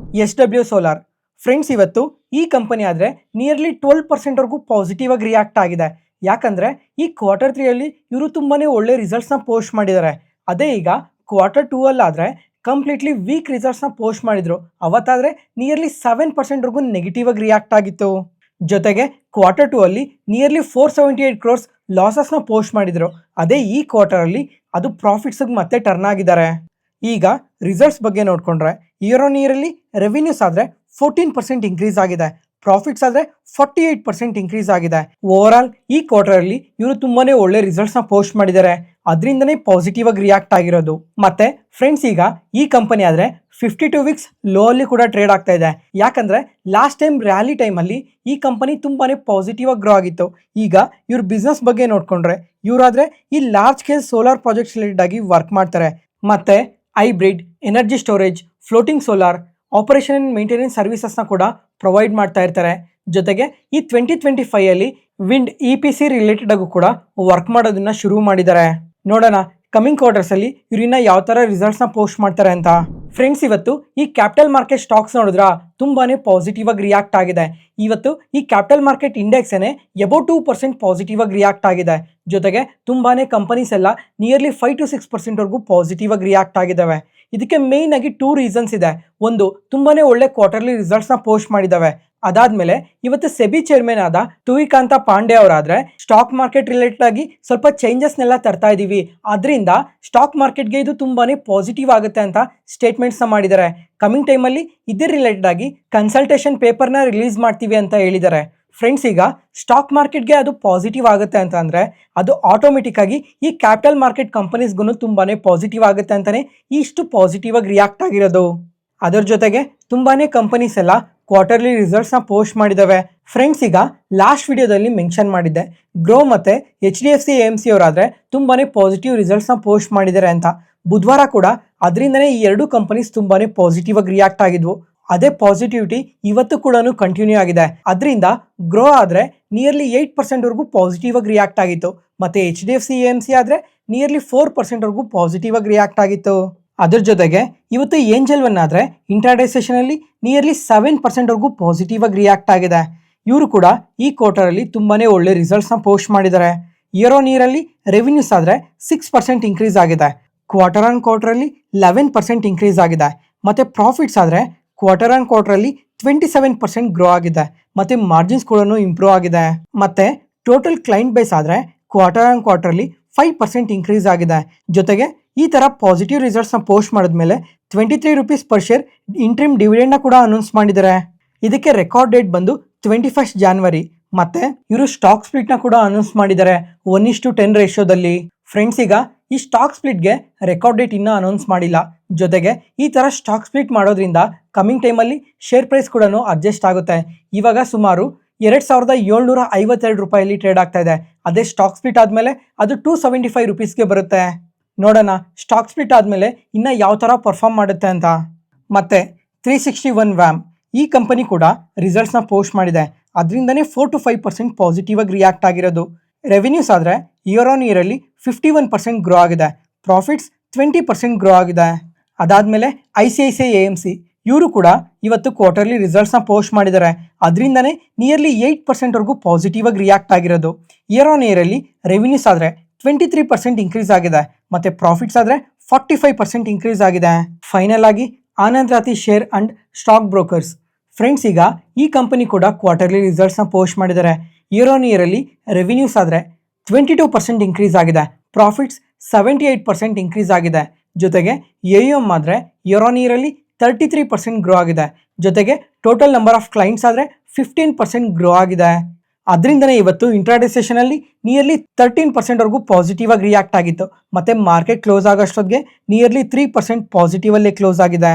SW solar. ಫ್ರೆಂಡ್ಸ್, ಇವತ್ತು ಈ ಕಂಪನಿ ಆದರೆ ನಿಯರ್ಲಿ 12% ಪಾಸಿಟಿವ್ ಆಗಿ ರಿಯಾಕ್ಟ್ ಆಗಿದೆ. ಯಾಕಂದರೆ ಈ Q3 ಇವರು ತುಂಬಾ ಒಳ್ಳೆ ರಿಸಲ್ಟ್ಸ್ನ ಪೋಸ್ಟ್ ಮಾಡಿದ್ದಾರೆ. ಅದೇ ಈಗ Q2 ಆದರೆ ಕಂಪ್ಲೀಟ್ಲಿ ವೀಕ್ ರಿಸಲ್ಟ್ಸ್ನ ಪೋಸ್ಟ್ ಮಾಡಿದ್ರು. ಅವತ್ತಾದರೆ ನಿಯರ್ಲಿ 7% ನೆಗೆಟಿವ್ ಆಗಿ ರಿಯಾಕ್ಟ್ ಆಗಿತ್ತು. ಜೊತೆಗೆ Q2 ನಿಯರ್ಲಿ 478 crores ಲಾಸಸ್ನ ಪೋಸ್ಟ್ ಮಾಡಿದ್ರು. ಅದೇ ಈ ಕ್ವಾರ್ಟರಲ್ಲಿ ಅದು ಪ್ರಾಫಿಟ್ಸ್ಗೆ ಮತ್ತೆ ಟರ್ನ್ ಆಗಿದ್ದಾರೆ. ಈಗ ರಿಸಲ್ಟ್ಸ್ ಬಗ್ಗೆ ನೋಡಿಕೊಂಡ್ರೆ ಇಯರ್ ಆನ್ ಇಯರಲ್ಲಿ ರೆವಿನ್ಯೂಸ್ ಆದರೆ 14% ಇನ್ಕ್ರೀಸ್ ಆಗಿದೆ. ಪ್ರಾಫಿಟ್ಸ್ ಆದರೆ 48% ಇನ್ಕ್ರೀಸ್ ಆಗಿದೆ. ಓವರ್ ಆಲ್ ಈ ಕ್ವಾರ್ಟರ್ ಅಲ್ಲಿ ಇವರು ತುಂಬಾನೇ ಒಳ್ಳೆ ರಿಸಲ್ಟ್ಸ್ ನ ಪೋಸ್ಟ್ ಮಾಡಿದ್ದಾರೆ. ಅದರಿಂದನೇ ಪಾಸಿಟಿವ್ ಆಗಿ ರಿಯಾಕ್ಟ್ ಆಗಿರೋದು. ಮತ್ತೆ ಫ್ರೆಂಡ್ಸ್, ಈಗ ಈ ಕಂಪನಿ ಆದ್ರೆ 52 ವೀಕ್ಸ್ ಲೋ ಅಲ್ಲಿ ಕೂಡ ಟ್ರೇಡ್ ಆಗ್ತಾ ಇದೆ. ಯಾಕಂದ್ರೆ ಲಾಸ್ಟ್ ಟೈಮ್ ರ್ಯಾಲಿ ಟೈಮ್ ಅಲ್ಲಿ ಈ ಕಂಪನಿ ತುಂಬಾನೇ ಪಾಸಿಟಿವ್ ಆಗಿ ಗ್ರೋ ಆಗಿತ್ತು. ಈಗ ಇವ್ರ ಬಿಸ್ನೆಸ್ ಬಗ್ಗೆ ನೋಡ್ಕೊಂಡ್ರೆ ಇವರಾದ್ರೆ ಈ large scale solar projects related ಆಗಿ ವರ್ಕ್ ಮಾಡ್ತಾರೆ. ಮತ್ತೆ hybrid energy storage, floating solar, operation and maintenance services ನ ಕೂಡ ಪ್ರೊವೈಡ್ ಮಾಡ್ತಾ ಇರ್ತಾರೆ. ಜೊತೆಗೆ ಈ 2025 ಅಲ್ಲಿ ವಿಂಡ್ EPC ರಿಲೇಟೆಡ್ ಆಗು ಕೂಡ ವರ್ಕ್ ಮಾಡೋದನ್ನ ಶುರು ಮಾಡಿದ್ದಾರೆ. ನೋಡೋಣ ಕಮಿಂಗ್ ಕ್ವಾರ್ಟರ್ಸ್ ಅಲ್ಲಿ ಇವ್ರನ್ನ ಯಾವ ತರ ರಿಸಲ್ಟ್ಸ್ ನ ಪೋಸ್ಟ್ ಮಾಡ್ತಾರೆ ಅಂತ. ಫ್ರೆಂಡ್ಸ್, ಇವತ್ತು ಈ ಕ್ಯಾಪಿಟಲ್ ಮಾರ್ಕೆಟ್ ಸ್ಟಾಕ್ಸ್ ನೋಡಿದ್ರ ತುಂಬಾನೇ ಪಾಸಿಟಿವ್ ಆಗಿ ರಿಯಾಕ್ಟ್ ಆಗಿದೆ. ಇವತ್ತು ಈ ಕ್ಯಾಪಿಟಲ್ ಮಾರ್ಕೆಟ್ ಇಂಡೆಕ್ಸ್ ಏನೇ ಅಬೌವ್ 2% ಪಾಸಿಟಿವ್ ಆಗಿ ರಿಯಾಕ್ಟ್ ಆಗಿದೆ. ಜೊತೆಗೆ ತುಂಬಾನೇ ಕಂಪನೀಸ್ ಎಲ್ಲ ನಿಯರ್ಲಿ 5 to 6% ವರೆಗೂ ಪಾಸಿಟಿವ್ ಆಗಿ ರಿಯಾಕ್ಟ್ ಆಗಿದ್ದಾವೆ. ಇದಕ್ಕೆ ಮೇನ್ ಆಗಿ 2 ರೀಸನ್ಸ್ ಇದೆ. ಒಂದು, ತುಂಬಾನೇ ಒಳ್ಳೆ ಕ್ವಾರ್ಟರ್ಲಿ ರಿಸಲ್ಟ್ಸ್ ನ ಪೋಸ್ಟ್ ಮಾಡಿದಾವೆ. ಅದಾದ್ಮೇಲೆ ಇವತ್ತು ಸೆಬಿ ಚೇರ್ಮನ್ ಆದ ತುಹಿಕಾಂತ ಪಾಂಡೆ ಅವರಾದ್ರೆ ಸ್ಟಾಕ್ ಮಾರ್ಕೆಟ್ ರಿಲೇಟೆಡ್ ಆಗಿ ಸ್ವಲ್ಪ ಚೇಂಜಸ್ ನೆಲ್ಲ ತರ್ತಾ ಇದೀವಿ, ಅದರಿಂದ ಸ್ಟಾಕ್ ಮಾರ್ಕೆಟ್ಗೆ ಇದು ತುಂಬಾನೇ ಪಾಸಿಟಿವ್ ಆಗುತ್ತೆ ಅಂತ ಸ್ಟೇಟ್ಮೆಂಟ್ಸ್ ನ ಮಾಡಿದ್ದಾರೆ. ಕಮಿಂಗ್ ಟೈಮ್ ಅಲ್ಲಿ ಇದ್ರ ರಿಲೇಟೆಡ್ ಆಗಿ ಕನ್ಸಲ್ಟೇಷನ್ ಪೇಪರ್ ನ ರಿಲೀಸ್ ಮಾಡ್ತೀವಿ ಅಂತ ಹೇಳಿದ್ದಾರೆ. ಫ್ರೆಂಡ್ಸ್, ಈಗ ಸ್ಟಾಕ್ ಮಾರ್ಕೆಟ್ಗೆ ಅದು ಪಾಸಿಟಿವ್ ಆಗುತ್ತೆ ಅಂತ ಅಂದ್ರೆ ಅದು ಆಟೋಮೆಟಿಕ್ ಆಗಿ ಈ ಕ್ಯಾಪಿಟಲ್ ಮಾರ್ಕೆಟ್ ಕಂಪನೀಸ್ಗೂ ತುಂಬಾನೇ ಪಾಸಿಟಿವ್ ಆಗುತ್ತೆ ಅಂತಾನೆ ಇಷ್ಟು ಪಾಸಿಟಿವ್ ಆಗಿ ರಿಯಾಕ್ಟ್ ಆಗಿರೋದು. ಅದರ ಜೊತೆಗೆ ತುಂಬಾನೇ ಕಂಪನೀಸ್ ಎಲ್ಲ ಕ್ವಾರ್ಟರ್ಲಿ ರಿಸಲ್ಟ್ಸ್ ನ ಪೋಸ್ಟ್ ಮಾಡಿದಾವೆ. ಫ್ರೆಂಡ್ಸ್, ಈಗ ಲಾಸ್ಟ್ ವಿಡಿಯೋದಲ್ಲಿ ಮೆನ್ಷನ್ ಮಾಡಿದ್ದೆ ಗ್ರೋ ಮತ್ತೆ HDFC AMC ಅವರಾದ್ರೆ ತುಂಬಾನೇ ಪಾಸಿಟಿವ್ ರಿಸಲ್ಟ್ಸ್ ನ ಪೋಸ್ಟ್ ಮಾಡಿದ್ದಾರೆ ಅಂತ. ಬುಧವಾರ ಕೂಡ ಅದರಿಂದನೇ ಈ ಎರಡು ಕಂಪನೀಸ್ ತುಂಬಾನೇ ಪಾಸಿಟಿವ್ ಆಗಿ ರಿಯಾಕ್ಟ್ ಆಗಿದ್ವು. ಅದೇ ಪಾಸಿಟಿವಿಟಿ ಇವತ್ತು ಕೂಡ ಕಂಟಿನ್ಯೂ ಆಗಿದೆ. ಅದರಿಂದ ಗ್ರೋ ಆದ್ರೆ ನಿಯರ್ಲಿ 8% ವರೆಗೂ ಪಾಸಿಟಿವ್ ಆಗಿ ರಿಯಾಕ್ಟ್ ಆಗಿತ್ತು. ಮತ್ತೆ HDFC AMC ಆದ್ರೆ ನಿಯರ್ಲಿ 4% ವರೆಗೂ ಪಾಸಿಟಿವ್ ಆಗಿ ರಿಯಾಕ್ಟ್ ಆಗಿತ್ತು. ಅದ್ರ ಜೊತೆಗೆ ಇವತ್ತು ಏಂಜಲ್ ಒನ್ ಆದ್ರೆ ಇಂಟ್ರಾಡೇ ಸೆಷನ್ ಅಲ್ಲಿ ನಿಯರ್ಲಿ 7% ವರೆಗೂ ಪಾಸಿಟಿವ್ ಆಗಿ ರಿಯಾಕ್ಟ್ ಆಗಿದೆ. ಇವರು ಕೂಡ ಈ ಕ್ವಾರ್ಟರ್ ಅಲ್ಲಿ ತುಂಬಾನೇ ಒಳ್ಳೆ ರಿಸಲ್ಟ್ಸ್ ನ ಪೋಸ್ಟ್ ಮಾಡಿದ್ದಾರೆ. ಇಯರ್ ಆನ್ ಇಯರ್ ಅಲ್ಲಿ ರೆವಿನ್ಯೂಸ್ ಆದ್ರೆ 6% ಇನ್ಕ್ರೀಸ್ ಆಗಿದೆ. ಕ್ವಾರ್ಟರ್ ಆನ್ ಕ್ವಾರ್ಟರ್ ಅಲ್ಲಿ 11% ಇನ್ಕ್ರೀಸ್ ಆಗಿದೆ. ಮತ್ತೆ ಪ್ರಾಫಿಟ್ಸ್ ಆದ್ರೆ ಕ್ವಾರ್ಟರ್ ಆನ್ ಕ್ವಾರ್ಟರ್ ಅಲ್ಲಿ 27% ಗ್ರೋ ಆಗಿದೆ. ಮತ್ತೆ ಮಾರ್ಜಿನ್ಸ್ ಕೂಡ ಇಂಪ್ರೂವ್ ಆಗಿದೆ. ಮತ್ತೆ ಟೋಟಲ್ ಕ್ಲೈಂಟ್ ಬೇಸ್ ಆದ್ರೆ ಕ್ವಾರ್ಟರ್ ಆನ್ ಕ್ವಾರ್ಟರ್ ಅಲ್ಲಿ 5% ಇನ್ಕ್ರೀಸ್ ಆಗಿದೆ. ಜೊತೆಗೆ ಈ ತರ ಪಾಸಿಟಿವ್ ರಿಸಲ್ಟ್ಸ್ ನ ಪೋಸ್ಟ್ ಮಾಡಿದ್ಮೇಲೆ 23 rupees per share interim dividend ನ ಕೂಡ ಅನೌನ್ಸ್ ಮಾಡಿದ್ದಾರೆ. ಇದಕ್ಕೆ ರೆಕಾರ್ಡ್ ಡೇಟ್ ಬಂದು 21 ಜಾನ್ವರಿ. ಮತ್ತೆ ಇವರು ಸ್ಟಾಕ್ ಸ್ಪ್ಲಿಟ್ ನ ಕೂಡ ಅನೌನ್ಸ್ ಮಾಡಿದ್ದಾರೆ 1:10 ರೇಷಿಯೋದಲ್ಲಿ. ಫ್ರೆಂಡ್ಸ್, ಈಗ ಈ ಸ್ಟಾಕ್ ಸ್ಪ್ಲಿಟ್ಗೆ ರೆಕಾರ್ಡ್ ಡೇಟ್ ಇನ್ನೂ ಅನೌನ್ಸ್ ಮಾಡಿಲ್ಲ. ಜೊತೆಗೆ ಈ ತರ ಸ್ಟಾಕ್ ಸ್ಪ್ಲಿಟ್ ಮಾಡೋದ್ರಿಂದ ಕಮಿಂಗ್ ಟೈಮಲ್ಲಿ ಶೇರ್ ಪ್ರೈಸ್ ಕೂಡ ಅಡ್ಜಸ್ಟ್ ಆಗುತ್ತೆ. ಇವಾಗ ಸುಮಾರು 2752 ರೂಪಾಯಲ್ಲಿ ಟ್ರೇಡ್ ಆಗ್ತಾ ಇದೆ. ಅದೇ ಸ್ಟಾಕ್ ಸ್ಪ್ಲಿಟ್ ಆದ್ಮೇಲೆ ಅದು 275 ರೂಪೀಸ್ಗೆ ಬರುತ್ತೆ. ನೋಡೋಣ ಸ್ಟಾಕ್ ಸ್ಪ್ಲಿಟ್ ಆದ್ಮೇಲೆ ಇನ್ನ ಯಾವ ತರ ಪರ್ಫಾರ್ಮ್ ಮಾಡುತ್ತೆ ಅಂತ. ಮತ್ತೆ 361 ವ್ಯಾಮ್ ಈ ಕಂಪನಿ ಕೂಡ ರಿಸಲ್ಟ್ಸ್ ನ ಪೋಸ್ಟ್ ಮಾಡಿದೆ. ಅದರಿಂದನೇ 4 to 5% ಪಾಸಿಟಿವ್ ಆಗಿ ರಿಯಾಕ್ಟ್ ಆಗಿರೋದು. ರೆವಿನ್ಯೂಸ್ ಆದ್ರೆ ಇಯರ್ ಆನ್ ಇಯರ್ ಅಲ್ಲಿ 51% ಗ್ರೋ ಆಗಿದೆ. ಪ್ರಾಫಿಟ್ಸ್ 20% ಗ್ರೋ ಆಗಿದೆ. ಅದಾದ್ಮೇಲೆ ICICI AMC ಇವರು ಕೂಡ ಇವತ್ತು ಕ್ವಾರ್ಟರ್ಲಿ ರಿಸಲ್ಟ್ಸ್ ನ ಪೋಸ್ಟ್ ಮಾಡಿದ್ದಾರೆ. ಅದರಿಂದನೇ ನಿಯರ್ಲಿ 8% ವರೆಗೂ ಪಾಸಿಟಿವ್ ಆಗಿ ರಿಯಾಕ್ಟ್ ಆಗಿರೋದು. ಇಯರ್ ಆನ್ ಇಯರ್ ಅಲ್ಲಿ ರೆವಿನ್ಯೂಸ್ ಆದ್ರೆ 23% ಇನ್ಕ್ರೀಸ್ ಆಗಿದೆ. ಮತ್ತೆ ಪ್ರಾಫಿಟ್ಸ್ ಆದ್ರೆ 45% ಇನ್ಕ್ರೀಸ್ ಆಗಿದೆ. ಫೈನಲ್ ಆಗಿ Anand Rathi share and stock brokers. Friends, ಈಗ ಈ ಕಂಪನಿ ಕೂಡ ಕ್ವಾರ್ಟರ್ಲಿ ರಿಸಲ್ಟ್ಸ್ ನ ಪೋಸ್ಟ್ ಮಾಡಿದ್ದಾರೆ. ಇಯರ್ ಆನ್ ಇಯರ್ ಅಲ್ಲಿ ರೆವಿನ್ಯೂಸ್ ಆದ್ರೆ 22% ಇನ್ಕ್ರೀಸ್ ಆಗಿದೆ. ಪ್ರಾಫಿಟ್ಸ್ 78% ಇನ್ಕ್ರೀಸ್ ಆಗಿದೆ. ಜೊತೆಗೆ AUM ಆದ್ರೆ ಇಯರ್ ಆನ್ ಇಯರ್ ಅಲ್ಲಿ 33% ಗ್ರೋ ಆಗಿದೆ. ಜೊತೆಗೆ ಟೋಟಲ್ ನಂಬರ್ ಆಫ್ ಕ್ಲೈಂಟ್ಸ್ ಆದ್ರೆ 15% ಗ್ರೋ ಆಗಿದೆ. ಅದರಿಂದನೇ ಇವತ್ತು ಇಂಟ್ರಾಡೇ ಸೆಷನ್ ಅಲ್ಲಿ ನಿಯರ್ಲಿ 13% ವರೆಗೂ ಪಾಸಿಟಿವ್ ಆಗಿ ರಿಯಾಕ್ಟ್ ಆಗಿತ್ತು. ಮತ್ತೆ ಮಾರ್ಕೆಟ್ ಕ್ಲೋಸ್ ಆಗೋಷ್ಟೊತ್ತಿಗೆ ನಿಯರ್ಲಿ 3% ಪಾಸಿಟಿವ್ ಅಲ್ಲೇ ಕ್ಲೋಸ್ ಆಗಿದೆ.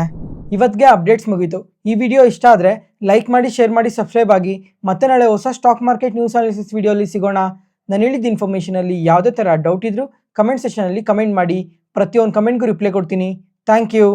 ಇವತ್ತಿಗೆ ಅಪ್ಡೇಟ್ಸ್ ಮುಗೀತು. ಈ ವಿಡಿಯೋ ಇಷ್ಟ ಆದರೆ ಲೈಕ್ ಮಾಡಿ, ಶೇರ್ ಮಾಡಿ, ಸಬ್ಸ್ಕ್ರೈಬ್ ಆಗಿ. ಮತ್ತೆ ನಾಳೆ ಹೊಸ ಸ್ಟಾಕ್ ಮಾರ್ಕೆಟ್ ನ್ಯೂಸ್ ಅನಾಲಿಸಿಸ್ ವಿಡಿಯೋಲಿ ಸಿಗೋಣ. ನಾನು ಹೇಳಿದ ಇನ್ಫಾರ್ಮೇಷನಲ್ಲಿ ಯಾವುದೇ ಥರ ಡೌಟ್ ಇದ್ರೂ ಕಮೆಂಟ್ ಸೆಕ್ಷನಲ್ಲಿ ಕಮೆಂಟ್ ಮಾಡಿ. ಪ್ರತಿಯೊಂದು ಕಮೆಂಟ್ಗೂ ರಿಪ್ಲೈ ಕೊಡ್ತೀನಿ. Thank you.